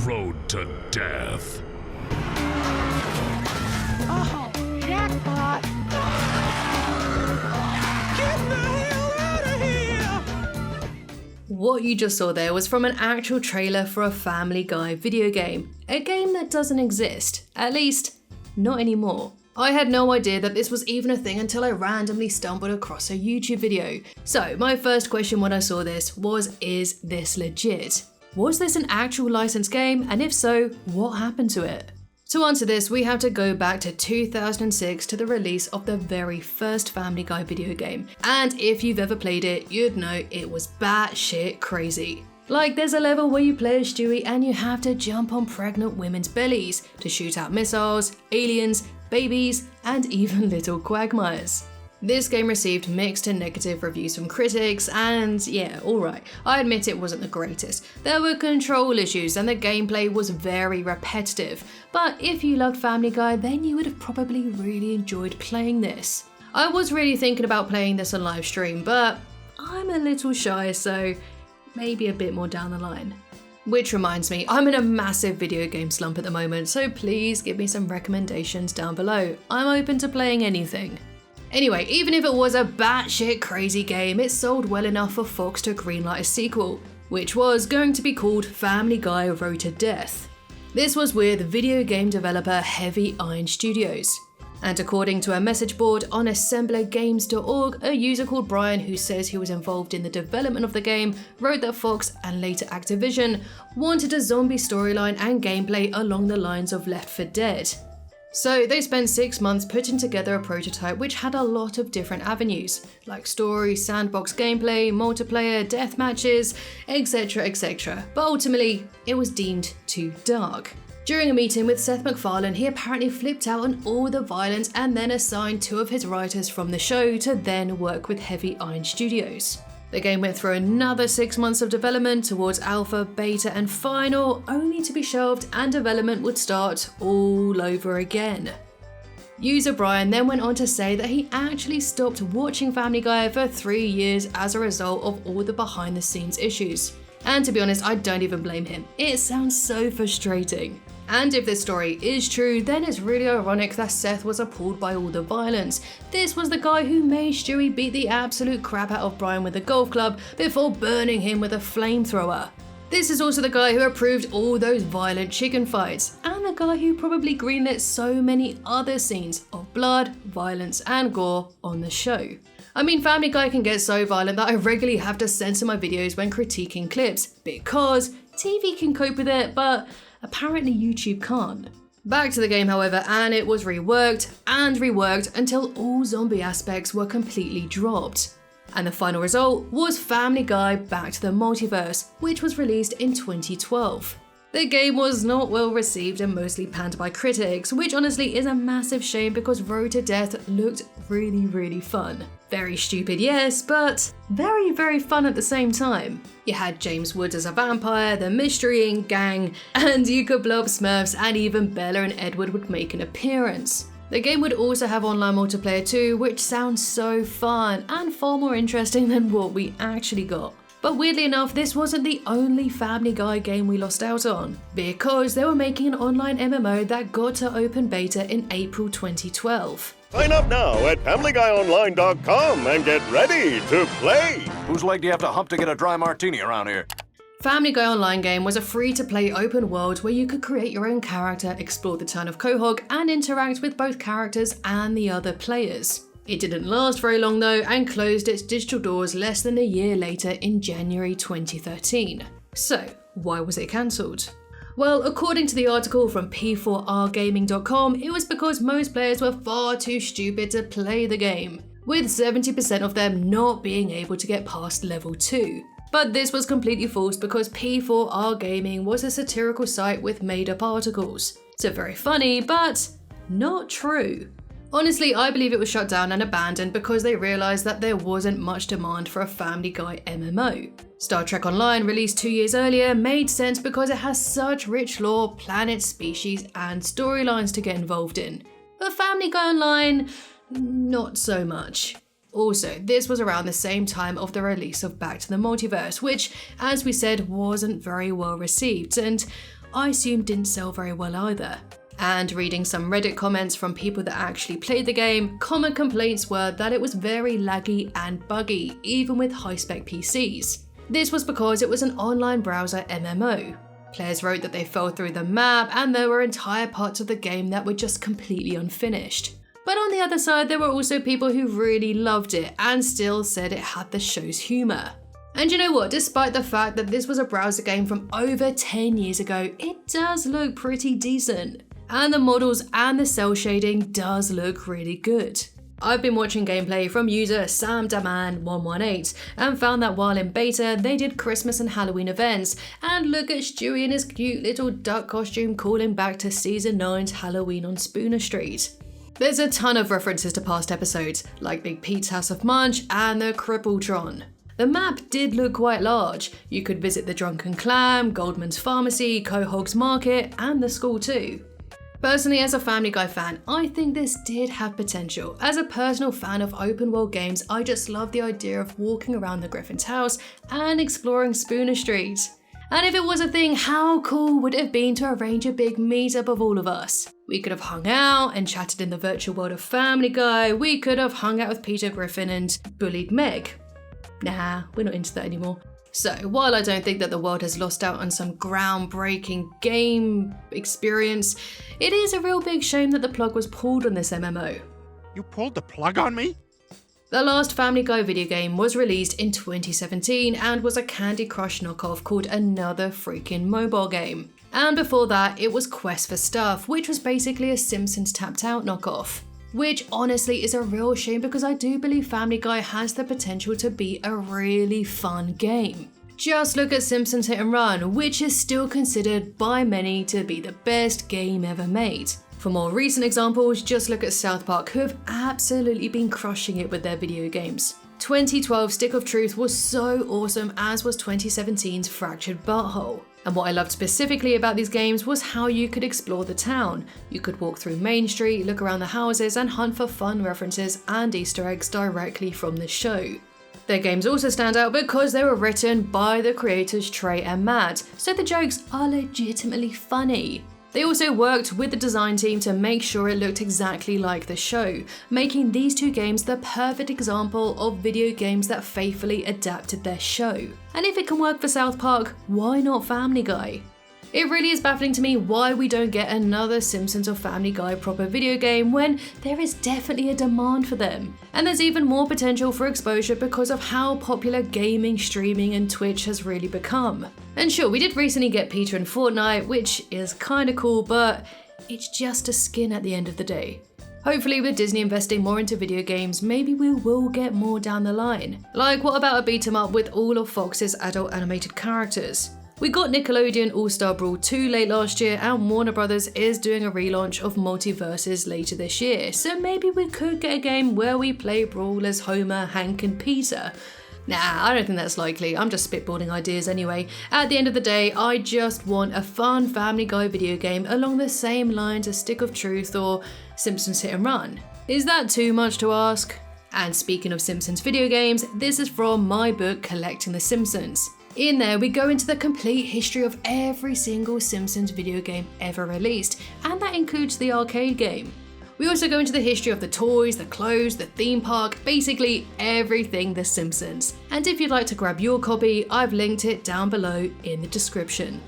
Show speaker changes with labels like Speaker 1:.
Speaker 1: Road to Death.
Speaker 2: Oh, jackpot! Get the hell out of here!
Speaker 3: What you just saw there was from an actual trailer for a Family Guy video game. A game that doesn't exist. At least, not anymore. I had no idea that this was even a thing until I randomly stumbled across a YouTube video. So my first question when I saw this was, is this legit? Was this an actual licensed game, and if so, what happened to it? To answer this, we have to go back to 2006 to the release of the very first Family Guy video game. And if you've ever played it, you'd know it was batshit crazy. Like, there's a level where you play as Stewie and you have to jump on pregnant women's bellies to shoot out missiles, aliens, babies, and even little quagmires. This game received mixed to negative reviews from critics, and yeah, alright, I admit it wasn't the greatest. There were control issues and the gameplay was very repetitive, but if you loved Family Guy, then you would have probably really enjoyed playing this. I was really thinking about playing this on live stream, but I'm a little shy, so maybe a bit more down the line. Which reminds me, I'm in a massive video game slump at the moment, so please give me some recommendations down below. I'm open to playing anything. Anyway, even if it was a batshit crazy game, it sold well enough for Fox to greenlight a sequel, which was going to be called Family Guy Road to Death. This was with video game developer Heavy Iron Studios. And according to a message board on assemblergames.org, a user called Brian, who says he was involved in the development of the game, wrote that Fox and later Activision wanted a zombie storyline and gameplay along the lines of Left 4 Dead. So they spent 6 months putting together a prototype which had a lot of different avenues, like story, sandbox gameplay, multiplayer, death matches, etc, etc. But ultimately, it was deemed too dark. During a meeting with Seth MacFarlane, he apparently flipped out on all the violence and then assigned 2 of his writers from the show to then work with Heavy Iron Studios. The game went through another 6 months of development towards alpha, beta and final, only to be shelved and development would start all over again. User Brian then went on to say that he actually stopped watching Family Guy for 3 years as a result of all the behind the scenes issues. And to be honest, I don't even blame him. It sounds so frustrating. And if this story is true, then it's really ironic that Seth was appalled by all the violence. This was the guy who made Stewie beat the absolute crap out of Brian with a golf club before burning him with a flamethrower. This is also the guy who approved all those violent chicken fights, and the guy who probably greenlit so many other scenes of blood, violence, and gore on the show. I mean, Family Guy can get so violent that I regularly have to censor my videos when critiquing clips, because TV can cope with it, but apparently YouTube can't. Back to the game, however, and it was reworked and reworked until all zombie aspects were completely dropped. And the final result was Family Guy Back to the Multiverse, which was released in 2012. The game was not well received and mostly panned by critics, which honestly is a massive shame because Road to Death looked really fun. Very stupid, yes, but very fun at the same time. You had James Woods as a vampire, the Mystery Inc. gang, and you could blow up Smurfs, and even Bella and Edward would make an appearance. The game would also have online multiplayer too, which sounds so fun and far more interesting than what we actually got. But weirdly enough, this wasn't the only Family Guy game we lost out on, because they were making an online MMO that got to open beta in April 2012.
Speaker 4: Sign up now at FamilyGuyOnline.com and get ready to play!
Speaker 5: Whose leg do you have to hump to get a dry martini around here?
Speaker 3: Family Guy Online game was a free-to-play open world where you could create your own character, explore the town of Quahog, and interact with both characters and the other players. It didn't last very long though, and closed its digital doors less than a year later in January 2013. So, why was it cancelled? Well, according to the article from P4Rgaming.com, it was because most players were far too stupid to play the game, with 70% of them not being able to get past level 2. But this was completely false because P4R Gaming was a satirical site with made-up articles. So very funny, but not true. Honestly, I believe it was shut down and abandoned because they realised that there wasn't much demand for a Family Guy MMO. Star Trek Online, released 2 years earlier, made sense because it has such rich lore, planets, species, and storylines to get involved in. But Family Guy Online, not so much. Also, this was around the same time of the release of Back to the Multiverse, which, as we said, wasn't very well received, and I assume didn't sell very well either. And reading some Reddit comments from people that actually played the game, common complaints were that it was very laggy and buggy, even with high-spec PCs. This was because it was an online browser MMO. Players wrote that they fell through the map and there were entire parts of the game that were just completely unfinished. But on the other side, there were also people who really loved it and still said it had the show's humour. And you know what, despite the fact that this was a browser game from over 10 years ago, it does look pretty decent. And the models and the cell shading does look really good. I've been watching gameplay from user SamDaman118 and found that while in beta, they did Christmas and Halloween events, and look at Stewie in his cute little duck costume calling back to Season 9's Halloween on Spooner Street. There's a ton of references to past episodes, like Big Pete's House of Munch and the Crippletron. The map did look quite large. You could visit the Drunken Clam, Goldman's Pharmacy, Quahog's Market, and the school too. Personally, as a Family Guy fan, I think this did have potential. As a personal fan of open world games, I just love the idea of walking around the Griffin's house and exploring Spooner Street. And if it was a thing, how cool would it have been to arrange a big meetup of all of us? We could have hung out and chatted in the virtual world of Family Guy. We could have hung out with Peter Griffin and bullied Meg. Nah, we're not into that anymore. So, while I don't think that the world has lost out on some groundbreaking game experience, it is a real big shame that the plug was pulled on this MMO.
Speaker 2: You pulled the plug on me?
Speaker 3: The last Family Guy video game was released in 2017 and was a Candy Crush knockoff called Another Freaking Mobile Game. And before that, it was Quest for Stuff, which was basically a Simpsons Tapped Out knockoff. Which honestly is a real shame because I do believe Family Guy has the potential to be a really fun game. Just look at Simpsons Hit and Run, which is still considered by many to be the best game ever made. For more recent examples, just look at South Park, who have absolutely been crushing it with their video games. 2012 Stick of Truth was so awesome, as was 2017's Fractured Butthole. And what I loved specifically about these games was how you could explore the town. You could walk through Main Street, look around the houses, and hunt for fun references and Easter eggs directly from the show. Their games also stand out because they were written by the creators Trey and Matt, so the jokes are legitimately funny. They also worked with the design team to make sure it looked exactly like the show, making these two games the perfect example of video games that faithfully adapted their show. And if it can work for South Park, why not Family Guy? It really is baffling to me why we don't get another Simpsons or Family Guy proper video game when there is definitely a demand for them. And there's even more potential for exposure because of how popular gaming, streaming and Twitch has really become. And sure, we did recently get Peter in Fortnite, which is kinda cool, but it's just a skin at the end of the day. Hopefully with Disney investing more into video games, maybe we will get more down the line. Like, what about a beat 'em up with all of Fox's adult animated characters? We got Nickelodeon All-Star Brawl 2 late last year, and Warner Brothers is doing a relaunch of Multiverses later this year, so maybe we could get a game where we play Brawl as Homer, Hank and Peter. Nah, I don't think that's likely, I'm just spitballing ideas anyway. At the end of the day, I just want a fun Family Guy video game along the same lines as Stick of Truth or Simpsons Hit and Run. Is that too much to ask? And speaking of Simpsons video games, this is from my book Collecting the Simpsons. In there, we go into the complete history of every single Simpsons video game ever released, and that includes the arcade game. We also go into the history of the toys, the clothes, the theme park, basically everything The Simpsons. And if you'd like to grab your copy, I've linked it down below in the description.